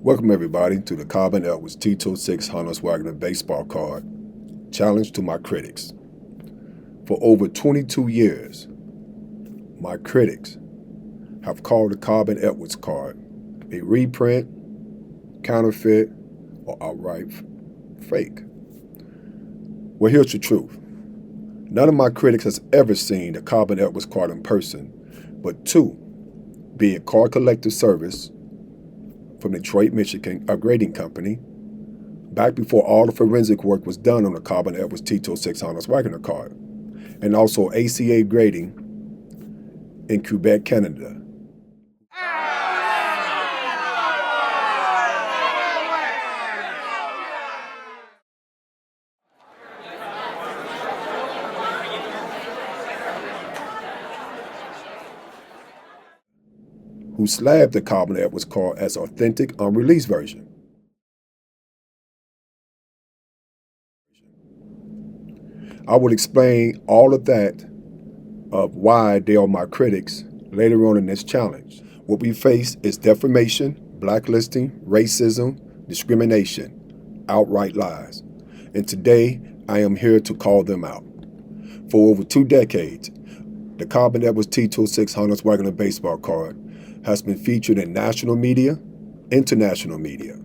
Welcome everybody to the Cobb-Edwards T206 Honus Wagner baseball card, challenge to my critics. For over 22 years, my critics have called the Cobb-Edwards card a reprint, counterfeit, or outright fake. Well, here's the truth. None of my critics has ever seen the Cobb-Edwards card in person, but two, be it Card Collector Service from Detroit, Michigan, a grading company, back before all the forensic work was done on the Cobb-Edwards T206 Honus Wagner card, and also ACA grading in Quebec, Canada. Who slabbed the Cobb-Edwards card as authentic unreleased version. I will explain all of that of why they are my critics later on in this challenge. What we face is defamation, blacklisting, racism, discrimination, outright lies. And today, I am here to call them out. For over 2 decades, the Cobb-Edwards T206 Honus Wagner baseball card has been featured in national media, international media.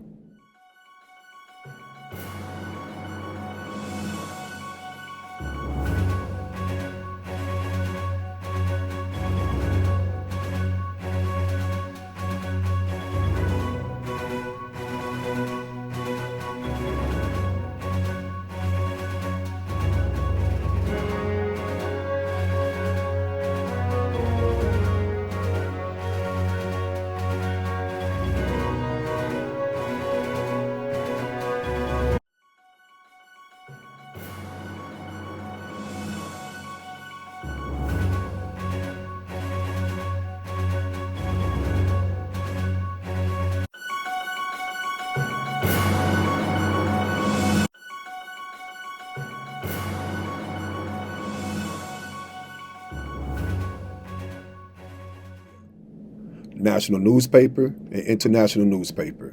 National newspaper and international newspaper.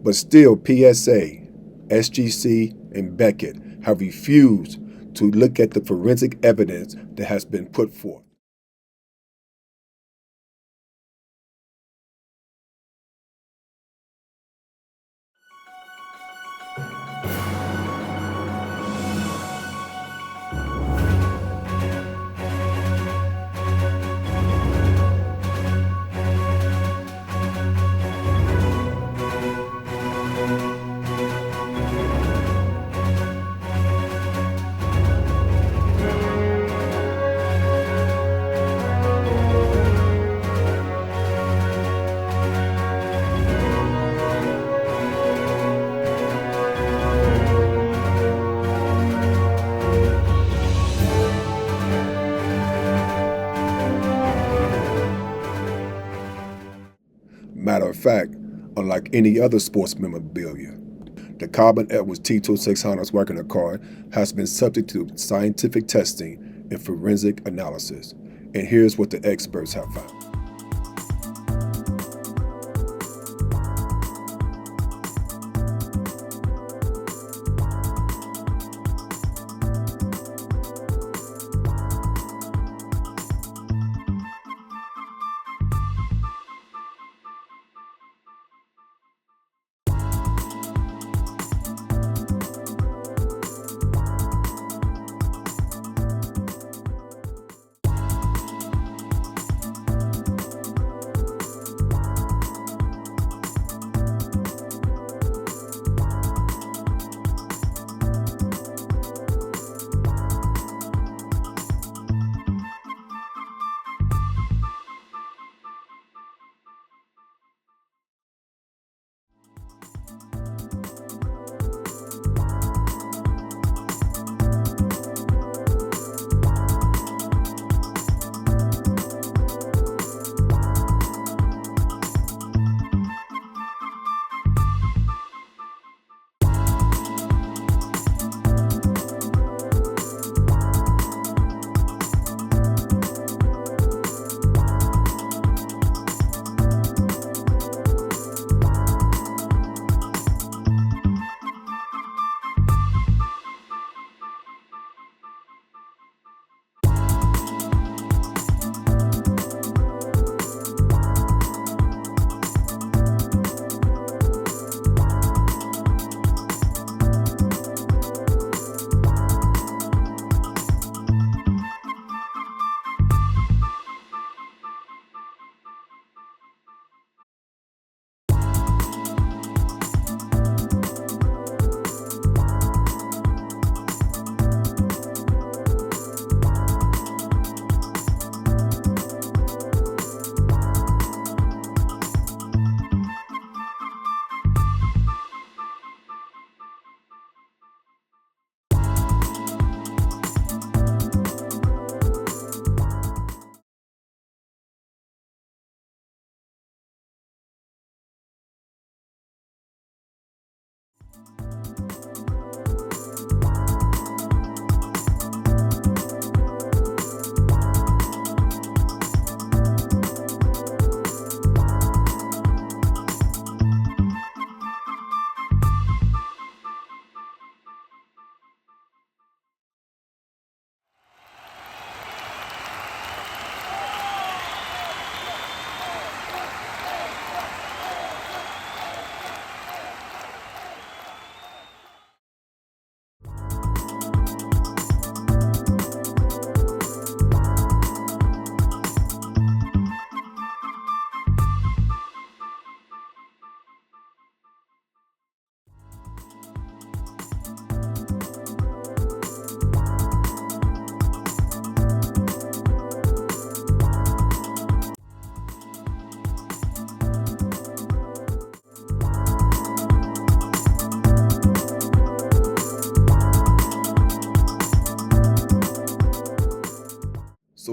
But still, PSA, SGC, and Beckett have refused to look at the forensic evidence that has been put forth. Matter of fact, unlike any other sports memorabilia, the Cobb-Edwards T206 Honus Wagner card has been subject to scientific testing and forensic analysis. And here's what the experts have found.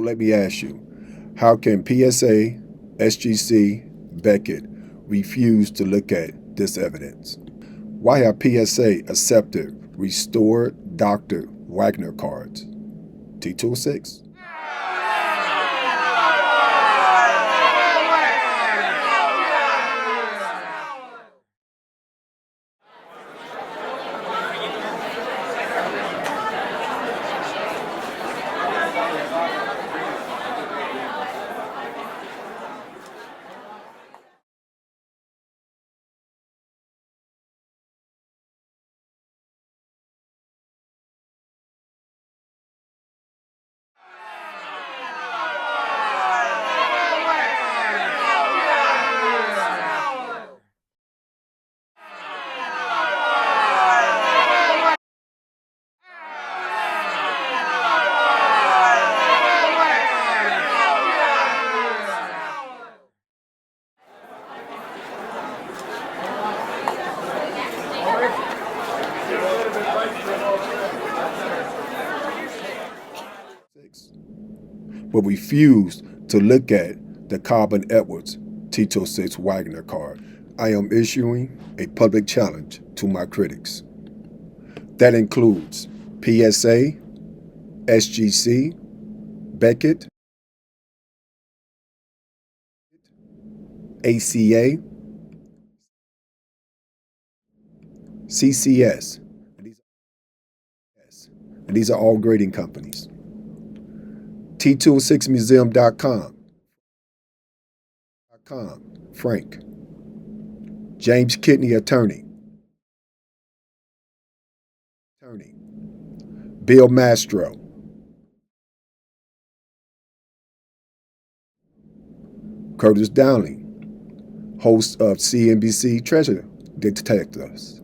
let me ask you, how can PSA, SGC, Beckett refuse to look at this evidence? Why have PSA accepted restored Dr. Wagner cards? T206? But refused to look at the Cobb-Edwards T206 Wagner card. I am issuing a public challenge to my critics. That includes PSA, SGC, Beckett, ACA, CCS, and these are all grading companies. T206museum.com, Frank, James Kidney Attorney, Bill Mastro, Curtis Dowling, host of CNBC Treasure Detectives,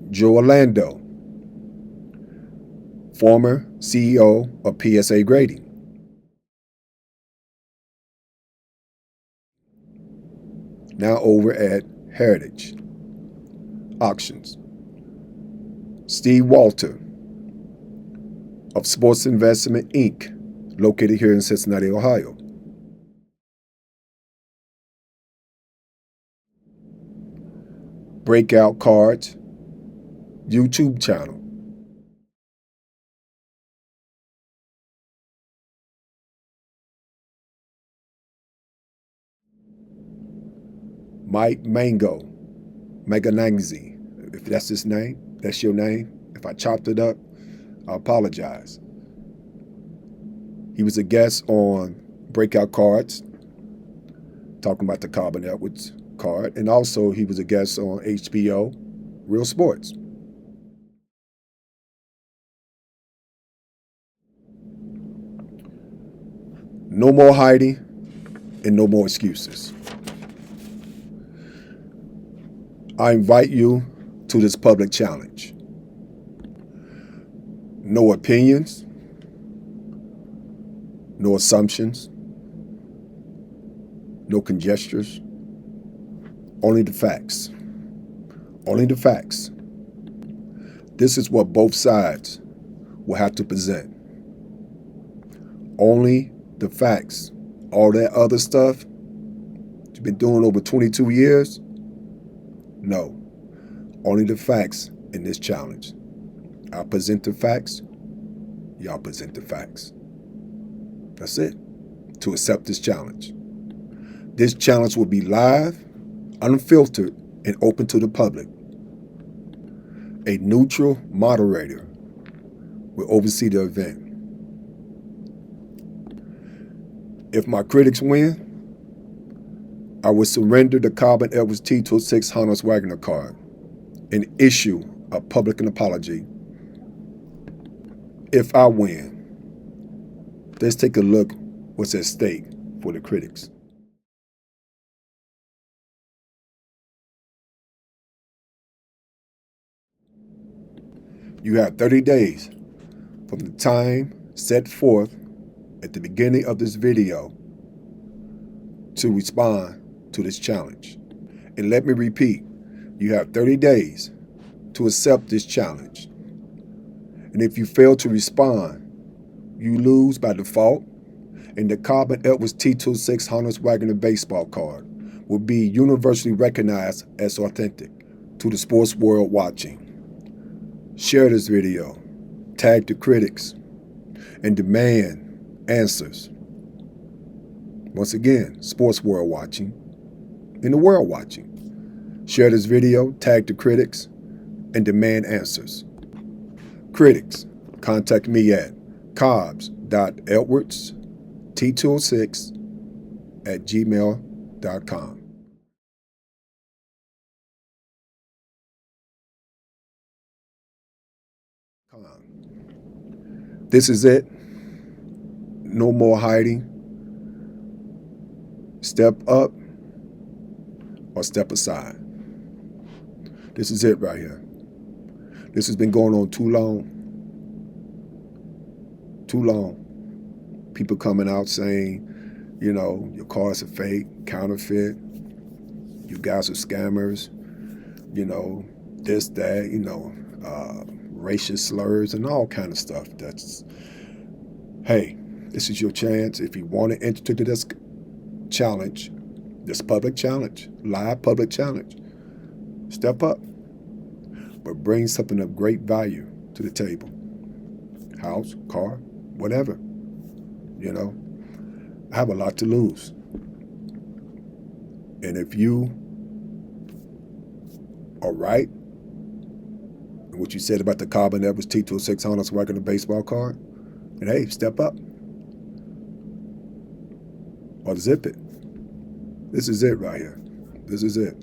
Joe Orlando, former CEO of PSA Grading, now over at Heritage Auctions, Steve Wolter of Sports Investment Inc., located here in Cincinnati, Ohio, Breakout Cards YouTube channel, Mike Manganzi, if that's his name, that's your name. If I chopped it up, I apologize. He was a guest on Breakout Cards, talking about the Cobb-Edwards card, and also he was a guest on HBO Real Sports. No more hiding and no more excuses. I invite you to this public challenge. No opinions, no assumptions, no conjectures, only the facts. Only the facts. This is what both sides will have to present. Only the facts. All that other stuff you've been doing over 22 years, no. Only the facts in this challenge. I present the facts, y'all present the facts. That's it. To accept this challenge. This challenge will be live, unfiltered, and open to the public. A neutral moderator will oversee the event. If my critics win, I will surrender the Cobb-Edwards T206 Honus Wagner card and issue a public apology. If I win, let's take a look what's at stake for the critics. You have 30 days from the time set forth at the beginning of this video to respond to this challenge. And let me repeat, you have 30 days to accept this challenge. And if you fail to respond, you lose by default, and the Cobb-Edwards T206 Honus Wagner baseball card will be universally recognized as authentic to the sports world watching. Share this video, tag the critics, and demand answers. Once again, sports world watching, and the world watching. Share this video, tag the critics, and demand answers. Critics, contact me at Cobbs.Edwards T206 at gmail.com. This is it. No more hiding. Step up or step aside. This is it right here. This has been going on too long. Too long. People coming out saying, you know, your cards are fake, counterfeit, you guys are scammers, you know, this, that, you know, racial slurs and all kind of stuff. That's, hey, this is your chance. If you want to enter into this challenge, this public challenge, live public challenge, step up, but bring something of great value to the table. House, car, whatever, you know. I have a lot to lose. And if you are right in what you said about the Cobb-Edwards T206 Honus Wagner baseball card, and hey, step up. Or zip it. This is it right here. This is it.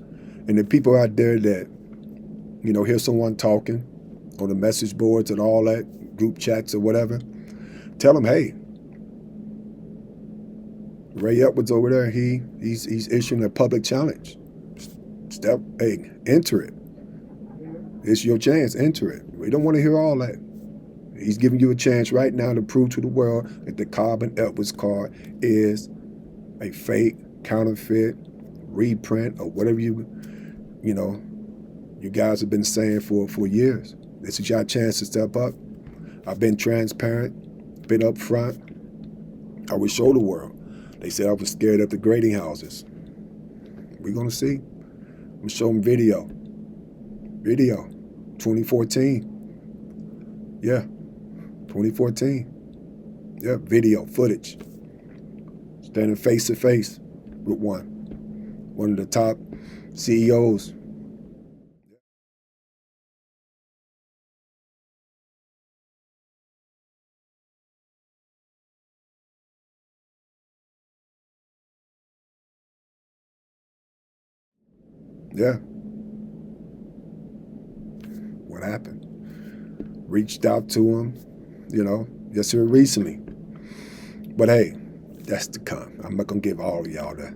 And the people out there that, you know, hear someone talking on the message boards and all that, group chats or whatever, tell them, hey, Ray Edwards over there, he's issuing a public challenge. Hey, enter it. It's your chance, enter it. We don't want to hear all that. He's giving you a chance right now to prove to the world that the Cobb-Edwards card is a fake, counterfeit, reprint, or whatever you guys have been saying for years. This is your chance to step up. I've been transparent, been upfront. I will show the world. They said I was scared of the grading houses. We're gonna see. I'm gonna show them video. 2014. Yeah, 2014. Yeah, video footage. Standing face to face with one of the top CEOs. Yeah. What happened? Reached out to him, you know, just here recently. But hey, that's to come. I'm not going to give all of y'all that.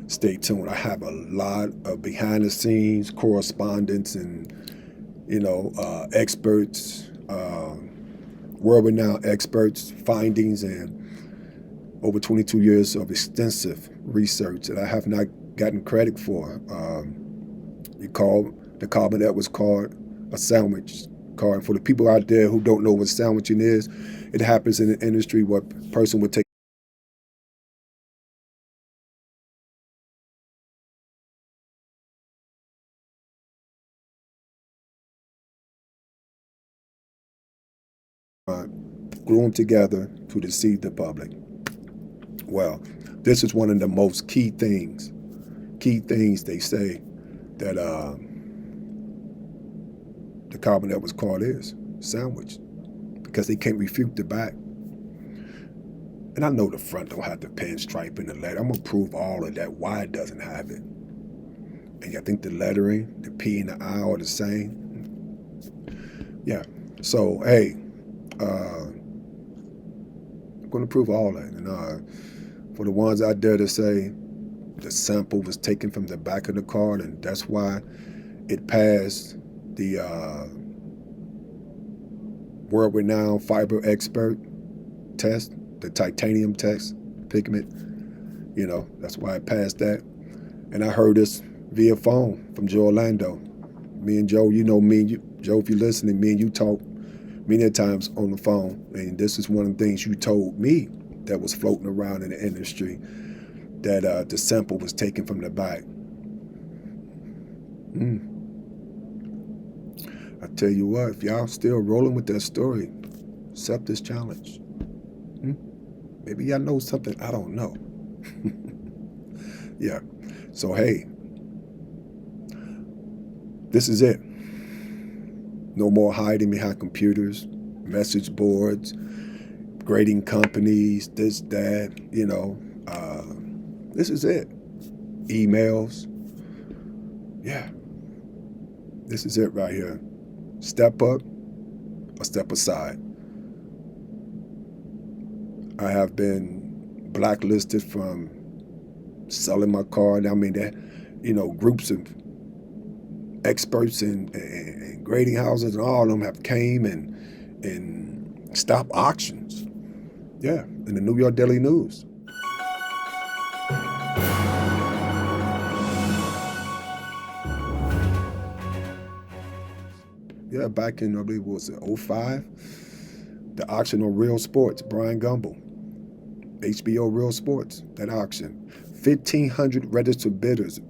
Stay tuned. I have a lot of behind the scenes correspondence and, you know, experts, world-renowned experts, findings, and over 22 years of extensive research that I have not gotten credit for. You call the Cobb-Edwards card a sandwich card. For the people out there who don't know what sandwiching is, it happens in an industry where a person would take glue them together to deceive the public. Well, this is one of the most key things they say that the Cobb-Edwards card is sandwich, because they can't refute the back. And I know the front don't have the pinstripe in the letter. I'm gonna prove all of that, why it doesn't have it. And I think the lettering, the P and the I are the same. Yeah. So hey, I'm gonna prove all that. And for the ones out there that say the sample was taken from the back of the card and that's why it passed the world-renowned fiber expert test, the titanium test, pigment, you know, that's why it passed that. And I heard this via phone from Joe Orlando. Me and Joe, you know, me and you, Joe, if you're listening, me and you talk many times on the phone, and this is one of the things you told me that was floating around in the industry, that the sample was taken from the back. I tell you what, if y'all still rolling with that story, accept this challenge. Maybe y'all know something I don't know. Yeah. So hey, this is it. No more hiding behind computers, message boards, grading companies, this, that, this is it. Emails. Yeah. This is it right here. Step up or step aside. I have been blacklisted from selling my card. I mean, groups of experts and grading houses and all of them have came and stopped auctions. Yeah, in the New York Daily News. Yeah, back in, I believe, what was it, 05? The auction on Real Sports, Brian Gumble. HBO Real Sports, that auction. 1,500 registered bidders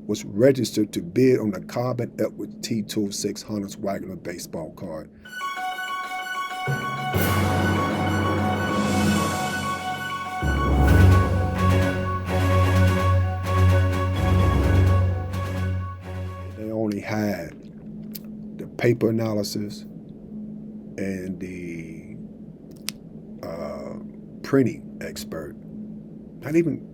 was registered to bid on the Cobb-Edwards T206 Honus Wagner baseball card. They only had the paper analysis and the printing expert. Not even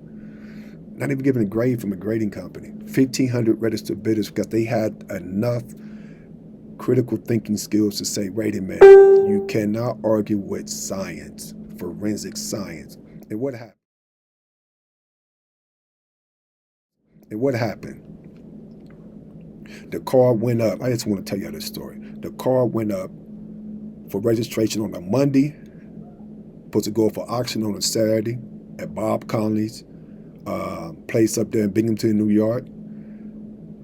given a grade from a grading company. 1,500 registered bidders because they had enough critical thinking skills to say, wait a minute, you cannot argue with science, forensic science. And what happened? The card went up. I just want to tell you this story. The card went up for registration on a Monday, supposed to go for auction on a Saturday at Bob Conley's place up there in Binghamton, New York.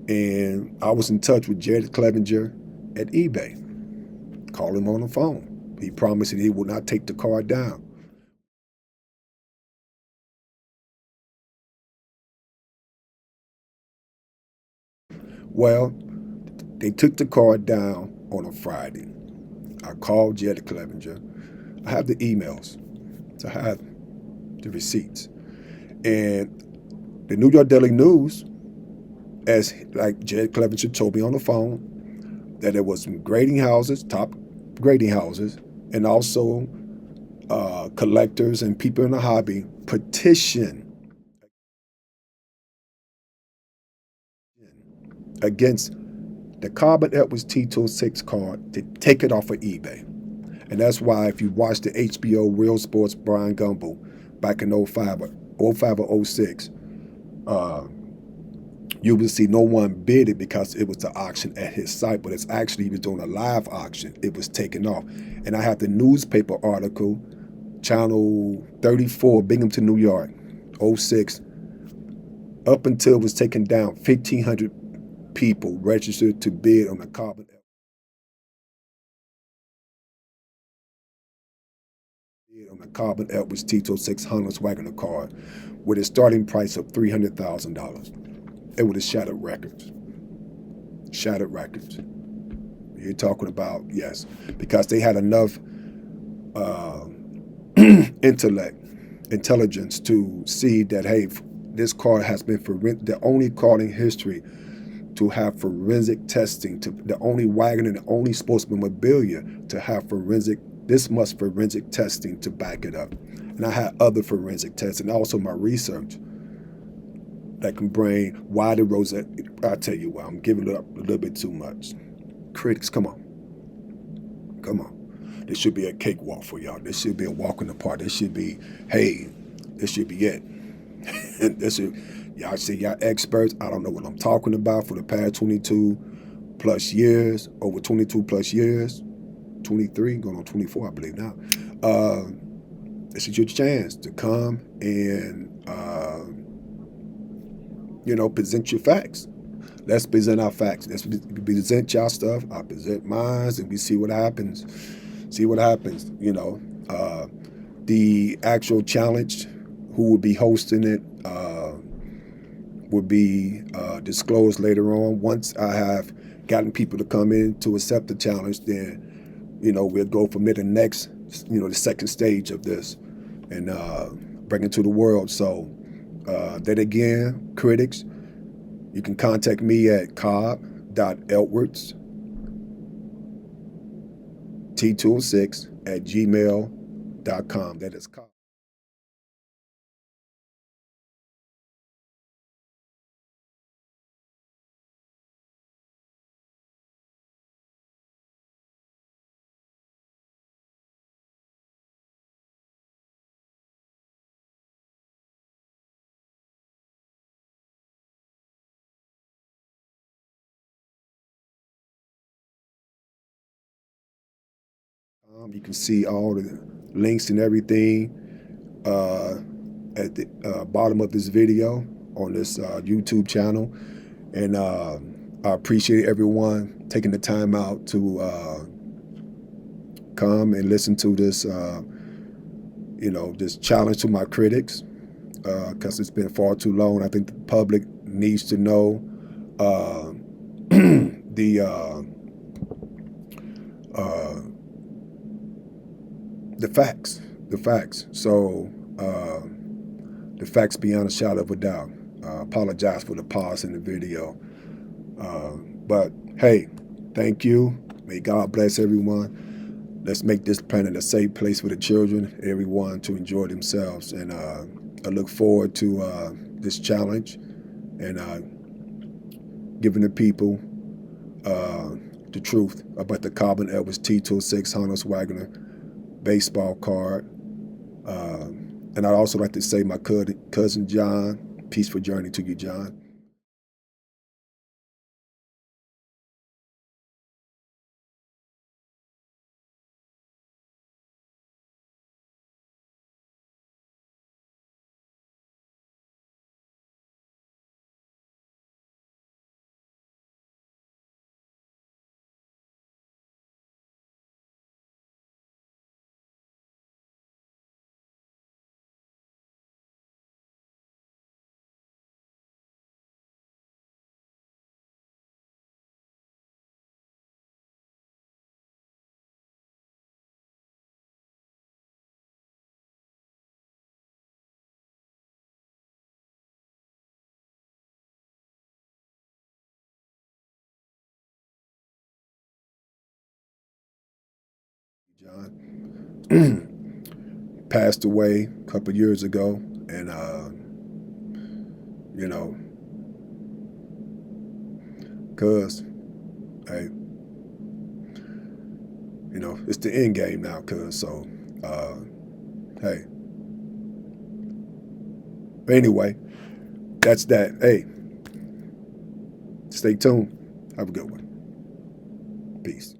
And I was in touch with Jared Clevenger at eBay. Called him on the phone. He promised that he would not take the card down. Well, they took the card down on a Friday. I called Jared Clevenger. I have the emails. So I have the receipts. And the New York Daily News, as like Jared Clevenger told me on the phone, that there was some grading houses, top grading houses, and also collectors and people in the hobby petition against the Cobb-Edwards T206 card to take it off of eBay. And that's why if you watch the HBO Real Sports Brian Gumble back in 05 or 06, you will see no one bid it because it was the auction at his site, but it's actually, he was doing a live auction. It was taken off. And I have the newspaper article, Channel 34, Binghamton, New York, 06, up until it was taken down, 1,500 people registered to bid on the Cobb-Edwards T206 Honus Wagner card with a starting price of $300,000. It would have shattered records. Shattered records. You're talking about, yes, because they had enough intelligence to see that, hey, this card has been the only card in history to have forensic testing, the only wagon and the only sports memorabilia to have forensic testing to back it up. And I had other forensic tests and also my research that can bring why the Rosette. I tell you what, I'm giving it up a little bit too much. Critics, come on. This should be a cakewalk for y'all. This should be a walk in the park. This should be, hey, this should be it. Y'all see, y'all experts. I don't know what I'm talking about for the past 22 plus years, over 22 plus years, 23, going on 24, I believe now. This is your chance to come and, present your facts. Let's present our facts. Let's present y'all stuff. I present mine, and we see what happens. See what happens. The actual challenge, who will be hosting it, will be disclosed later on. Once I have gotten people to come in to accept the challenge, then we'll go from it to the next, the second stage of this, and bring it to the world. So then again, critics, you can contact me at Cobb.Edwards T206 at gmail.com. That is Cobb. You can see all the links and everything at the bottom of this video on this YouTube channel. And I appreciate everyone taking the time out to come and listen to this, this challenge to my critics, because it's been far too long. I think the public needs to know the facts. So the facts beyond a shadow of a doubt. Apologize for the pause in the video. But hey, thank you. May God bless everyone. Let's make this planet a safe place for the children, everyone to enjoy themselves. And I look forward to this challenge and giving the people the truth about the Cobb-Edwards T206 Honus Wagner baseball card. And I'd also like to say my cousin John, peaceful journey to you, John. John passed away a couple of years ago, and cuz hey, it's the end game now, cuz. So hey, but anyway, that's that. Hey, stay tuned. Have a good one. Peace.